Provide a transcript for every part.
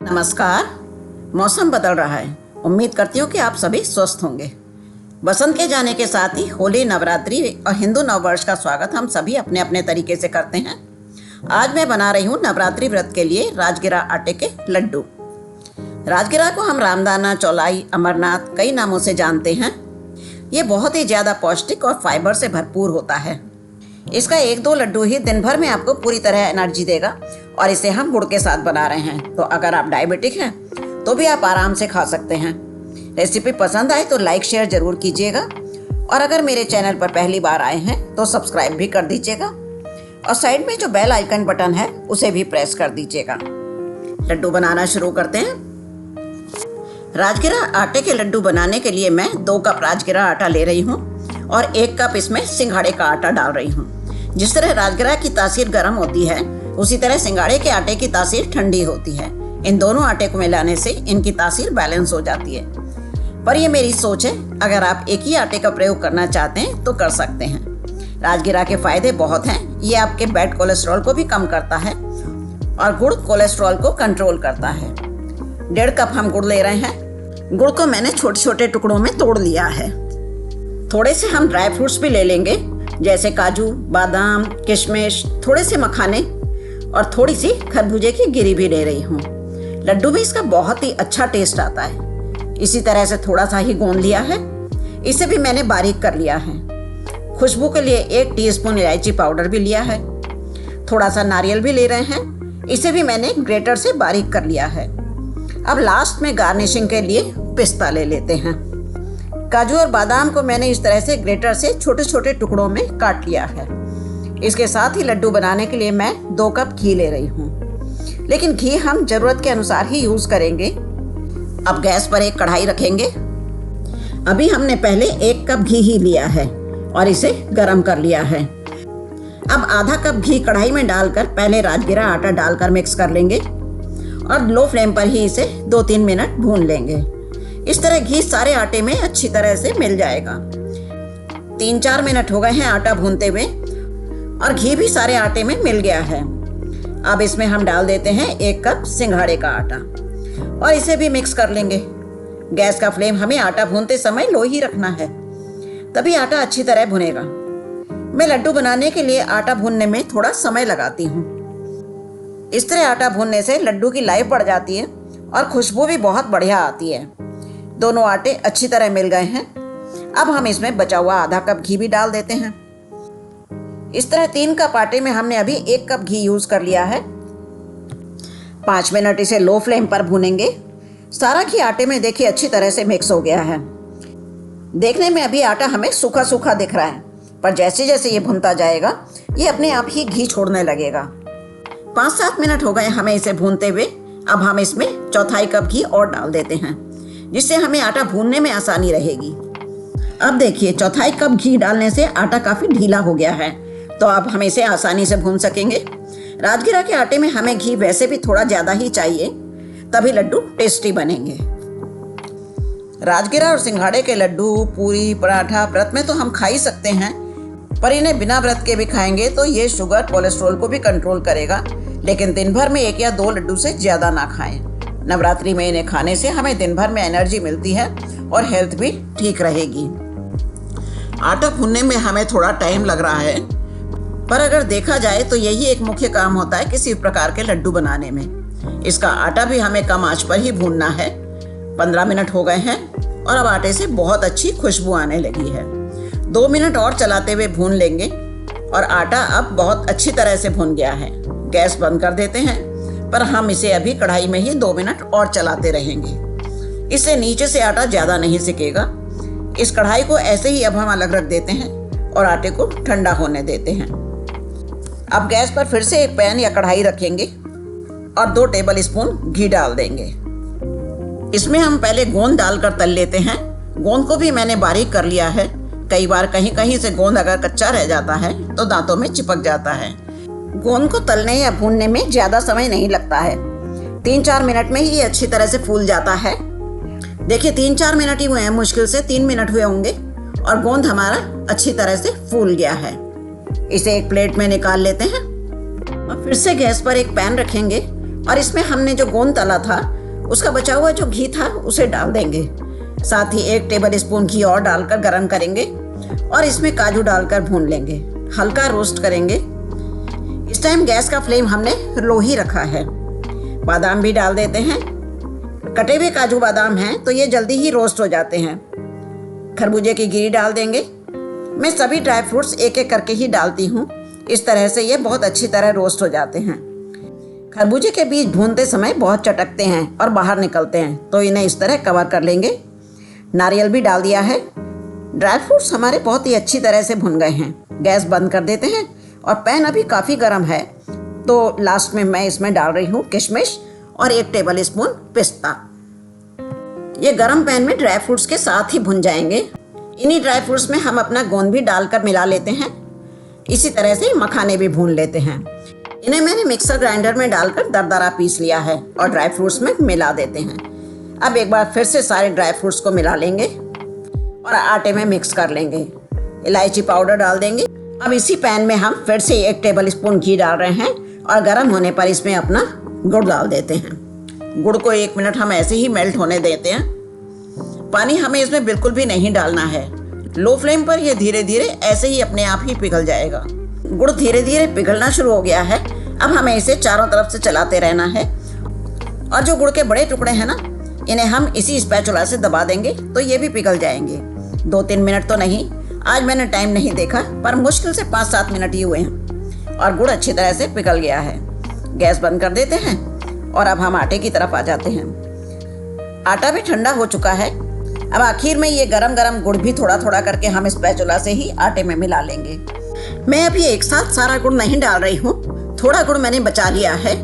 नमस्कार। मौसम बदल रहा है। उम्मीद करती हूँ कि आप सभी स्वस्थ होंगे। बसंत के जाने के साथ ही होली, नवरात्रि और हिंदू नववर्ष का स्वागत हम सभी अपने अपने तरीके से करते हैं। आज मैं बना रही हूँ नवरात्रि व्रत के लिए राजगिरा आटे के लड्डू। राजगिरा को हम रामदाना, चौलाई, अमरनाथ कई नामों से जानते हैं। ये बहुत ही ज़्यादा पौष्टिक और फाइबर से भरपूर होता है। इसका 1-2 लड्डू ही दिन भर में आपको पूरी तरह एनर्जी देगा और इसे हम गुड़ के साथ बना रहे हैं, तो अगर आप डायबिटिक हैं तो भी आप आराम से खा सकते हैं। रेसिपी पसंद आए तो लाइक शेयर ज़रूर कीजिएगा और अगर मेरे चैनल पर पहली बार आए हैं तो सब्सक्राइब भी कर दीजिएगा और साइड में जो बेल आइकन बटन है उसे भी प्रेस कर दीजिएगा। लड्डू बनाना शुरू करते हैं। राजगिरा आटे के लड्डू बनाने के लिए मैं 2 कप राजगिरा आटा ले रही हूँ और 1 कप इसमें सिंघाड़े का आटा डाल रही हूँ। जिस तरह राजगिरा की तासीर गर्म होती है उसी तरह सिंघाड़े के आटे की तासीर ठंडी होती है। इन दोनों आटे को मिलाने से इनकी तासीर बैलेंस हो जाती है। पर ये मेरी सोच है, अगर आप एक ही आटे का प्रयोग करना चाहते हैं तो कर सकते हैं। राजगिरा के फायदे बहुत हैं। ये आपके बैड कोलेस्ट्रॉल को भी कम करता है और गुड़ कोलेस्ट्रॉल को कंट्रोल करता है। 1.5 कप हम गुड़ ले रहे हैं। गुड़ को मैंने छोटे छोटे टुकड़ों में तोड़ लिया है। थोड़े से हम ड्राई फ्रूट्स भी ले लेंगे, जैसे काजू, बादाम, किशमिश, थोड़े से मखाने और थोड़ी सी खरबूजे की गिरी भी ले रही हूँ। लड्डू में इसका बहुत ही अच्छा टेस्ट आता है। इसी तरह से थोड़ा सा ही गोंद लिया है, इसे भी मैंने बारीक कर लिया है। खुशबू के लिए 1 टीस्पून इलायची पाउडर भी लिया है। थोड़ा सा नारियल भी ले रहे हैं, इसे भी मैंने ग्रेटर से बारीक कर लिया है। अब लास्ट में गार्निशिंग के लिए पिस्ता ले लेते हैं। काजू और बादाम को मैंने इस तरह से ग्रेटर से छोटे छोटे टुकड़ों में काट लिया है। इसके साथ ही लड्डू बनाने के लिए मैं 2 कप घी ले रही हूँ, लेकिन घी हम जरूरत के अनुसार ही यूज करेंगे। अब गैस पर एक कढ़ाई रखेंगे। अभी हमने पहले 1 कप घी ही लिया है और इसे गरम कर लिया है। अब आधा कप घी कढ़ाई में डालकर पहले राजगिरा आटा डालकर मिक्स कर लेंगे और लो फ्लेम पर ही इसे 2-3 मिनट भून लेंगे। इस तरह घी सारे आटे में अच्छी तरह से मिल जाएगा। 3-4 मिनट हो गए हैं आटा भूनते हुए और घी भी सारे आटे में मिल गया है। अब इसमें हम डाल देते हैं 1 कप सिंघाड़े का आटा और इसे भी मिक्स कर लेंगे। गैस का फ्लेम हमें आटा भूनते समय लो ही रखना है, तभी आटा अच्छी तरह भुनेगा। मैं लड्डू बनाने के लिए आटा भूनने में थोड़ा समय लगाती हूँ। इस तरह आटा भूनने से लड्डू की लाइफ बढ़ जाती है और खुशबू भी बहुत बढ़िया आती है। दोनों आटे अच्छी तरह मिल गए हैं। अब हम इसमें बचा हुआ आधा कप घी भी डाल देते हैं। इस तरह 3 कप आटे में हमने अभी 1 कप घी यूज कर लिया है। 5 मिनट इसे लो फ्लेम पर भूनेंगे। सारा घी आटे में देखिए अच्छी तरह से मिक्स हो गया है। देखने में अभी आटा हमें सूखा सूखा दिख रहा है, पर जैसे जैसे ये भुनता जाएगा ये अपने आप ही घी छोड़ने लगेगा। 5-7 मिनट हो गए हमें इसे भूनते हुए। अब हम इसमें 1/4 कप घी और डाल देते हैं, जिससे हमें आटा भूनने में आसानी रहेगी। अब देखिए 1/4 कप घी डालने से आटा काफ़ी ढीला हो गया है, तो अब हम इसे आसानी से भून सकेंगे। राजगिरा के आटे में हमें घी वैसे भी थोड़ा ज़्यादा ही चाहिए, तभी लड्डू टेस्टी बनेंगे। राजगिरा और सिंघाड़े के लड्डू, पूरी, पराठा व्रत में तो हम खा ही सकते हैं, पर इन्हें बिना व्रत के भी खाएंगे तो ये शुगर, कोलेस्ट्रॉल को भी कंट्रोल करेगा। लेकिन दिन भर में 1 या 2 लड्डू से ज़्यादा ना खाएं। नवरात्रि में इन्हें खाने से हमें दिन भर में एनर्जी मिलती है और हेल्थ भी ठीक रहेगी। आटा भूनने में हमें थोड़ा टाइम लग रहा है, पर अगर देखा जाए तो यही एक मुख्य काम होता है किसी प्रकार के लड्डू बनाने में। इसका आटा भी हमें कम आंच पर ही भूनना है। 15 मिनट हो गए हैं और अब आटे से बहुत अच्छी खुशबू आने लगी है। 2 मिनट और चलाते हुए भून लेंगे और आटा अब बहुत अच्छी तरह से भुन गया है। गैस बंद कर देते हैं, पर हम इसे अभी कढ़ाई में ही 2 मिनट और चलाते रहेंगे। इससे नीचे से आटा ज़्यादा नहीं सिकेगा। इस कढ़ाई को ऐसे ही अब हम अलग रख देते हैं और आटे को ठंडा होने देते हैं। अब गैस पर फिर से एक पैन या कढ़ाई रखेंगे और 2 टेबल स्पून घी डाल देंगे। इसमें हम पहले गोंद डालकर तल लेते हैं। गोंद को भी मैंने बारीक कर लिया है। कई बार कहीं कहीं से गोंद अगर कच्चा रह जाता है तो दांतों में चिपक जाता है। गोंद को तलने या भूनने में ज़्यादा समय नहीं लगता है। 3-4 मिनट में ही ये अच्छी तरह से फूल जाता है। देखिए 3-4 मिनट ही हुए हैं, मुश्किल से 3 मिनट हुए होंगे और गोंद हमारा अच्छी तरह से फूल गया है। इसे एक प्लेट में निकाल लेते हैं और फिर से गैस पर एक पैन रखेंगे और इसमें हमने जो गोंद तला था उसका बचा हुआ जो घी था उसे डाल देंगे। साथ ही 1 टेबल स्पून घी और डालकर गरम करेंगे और इसमें काजू डालकर भून लेंगे। हल्का रोस्ट करेंगे। इस टाइम गैस का फ्लेम हमने लो ही रखा है। बादाम भी डाल देते हैं। कटे हुए काजू बादाम हैं तो ये जल्दी ही रोस्ट हो जाते हैं। खरबूजे की गिरी डाल देंगे। मैं सभी ड्राई फ्रूट्स एक एक करके ही डालती हूँ। इस तरह से ये बहुत अच्छी तरह रोस्ट हो जाते हैं। खरबूजे के बीज भूनते समय बहुत चटकते हैं और बाहर निकलते हैं, तो इन्हें इस तरह कवर कर लेंगे। नारियल भी डाल दिया है। ड्राई फ्रूट्स हमारे बहुत ही अच्छी तरह से भुन गए हैं। गैस बंद कर देते हैं और पैन अभी काफ़ी गर्म है, तो लास्ट में मैं इसमें डाल रही हूँ किशमिश और 1 टेबल स्पून पिस्ता। ये गरम पैन में ड्राई फ्रूट्स के साथ ही भुन जाएंगे। इन्हीं ड्राई फ्रूट्स में हम अपना गोंद भी डालकर मिला लेते हैं। इसी तरह से मखाने भी भून लेते हैं। इन्हें मैंने मिक्सर ग्राइंडर में डालकर दरदरा पीस लिया है और ड्राई फ्रूट्स में मिला देते हैं। अब एक बार फिर से सारे ड्राई फ्रूट्स को मिला लेंगे और आटे में मिक्स कर लेंगे। इलायची पाउडर डाल देंगे। अब इसी पैन में हम फिर से 1 टेबल स्पून घी डाल रहे हैं और गर्म होने पर इसमें अपना गुड़ डाल देते हैं। गुड़ को 1 मिनट हम ऐसे ही मेल्ट होने देते हैं। पानी हमें इसमें बिल्कुल भी नहीं डालना है। लो फ्लेम पर ये धीरे धीरे ऐसे ही अपने आप ही पिघल जाएगा। गुड़ धीरे धीरे पिघलना शुरू हो गया है। अब हमें इसे चारों तरफ से चलाते रहना है। और जो गुड़ के बड़े टुकड़े हैं ना, इन्हें हम इसी स्पैचुला से दबा देंगे तो ये भी पिघल जाएंगे। 2-3 मिनट तो नहीं, आज मैंने टाइम नहीं देखा, पर मुश्किल से 5-7 मिनट ही हुए हैं और गुड़ अच्छी तरह से पिघल गया है। गैस बंद कर देते हैं और अब हम आटे की तरफ आ जाते हैं। आटा भी ठंडा हो चुका है। अब आखिर में ये गरम गरम गुड़ भी थोड़ा थोड़ा करके हम स्पैचुला से ही आटे में मिला लेंगे। मैं अभी एक साथ सारा गुड़ नहीं डाल रही हूँ, थोड़ा गुड़ मैंने बचा लिया है,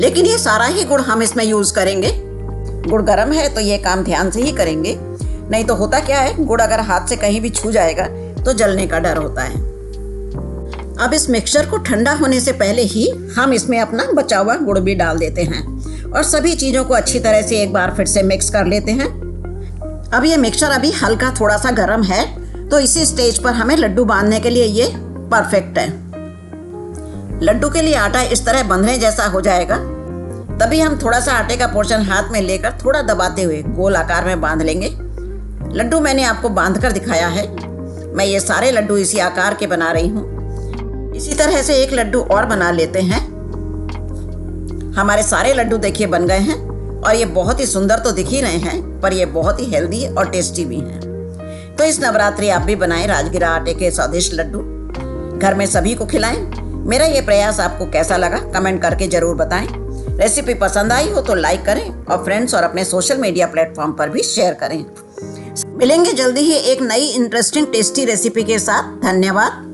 लेकिन ये सारा ही गुड़ हम इसमें यूज करेंगे। गुड़ गरम है तो ये काम ध्यान से ही करेंगे, नहीं तो होता क्या है, गुड़ अगर हाथ से कहीं भी छू जाएगा तो जलने का डर होता है। अब इस मिक्सचर को ठंडा होने से पहले ही हम इसमें अपना बचा हुआ गुड़ भी डाल देते हैं और सभी चीज़ों को अच्छी तरह से एक बार फिर से मिक्स कर लेते हैं। अब ये मिक्सचर अभी हल्का थोड़ा सा गर्म है, तो इसी स्टेज पर हमें लड्डू बांधने के लिए ये परफेक्ट है। लड्डू के लिए आटा इस तरह बंधने जैसा हो जाएगा, तभी हम थोड़ा सा आटे का पोर्शन हाथ में लेकर थोड़ा दबाते हुए गोल आकार में बांध लेंगे। लड्डू मैंने आपको बांध कर दिखाया है। मैं ये सारे लड्डू इसी आकार के बना रही हूँ। इसी तरह से एक लड्डू और बना लेते हैं। हमारे सारे लड्डू देखिए बन गए हैं और ये बहुत ही सुंदर तो दिख ही रहे हैं, पर ये बहुत ही हेल्दी और टेस्टी भी हैं। तो इस नवरात्रि आप भी बनाएं राजगिरा आटे के स्वादिष्ट लड्डू, घर में सभी को खिलाएं। मेरा ये प्रयास आपको कैसा लगा कमेंट करके जरूर बताएं। रेसिपी पसंद आई हो तो लाइक करें और फ्रेंड्स और अपने सोशल मीडिया प्लेटफॉर्म पर भी शेयर करें। मिलेंगे जल्दी ही एक नई इंटरेस्टिंग टेस्टी रेसिपी के साथ। धन्यवाद।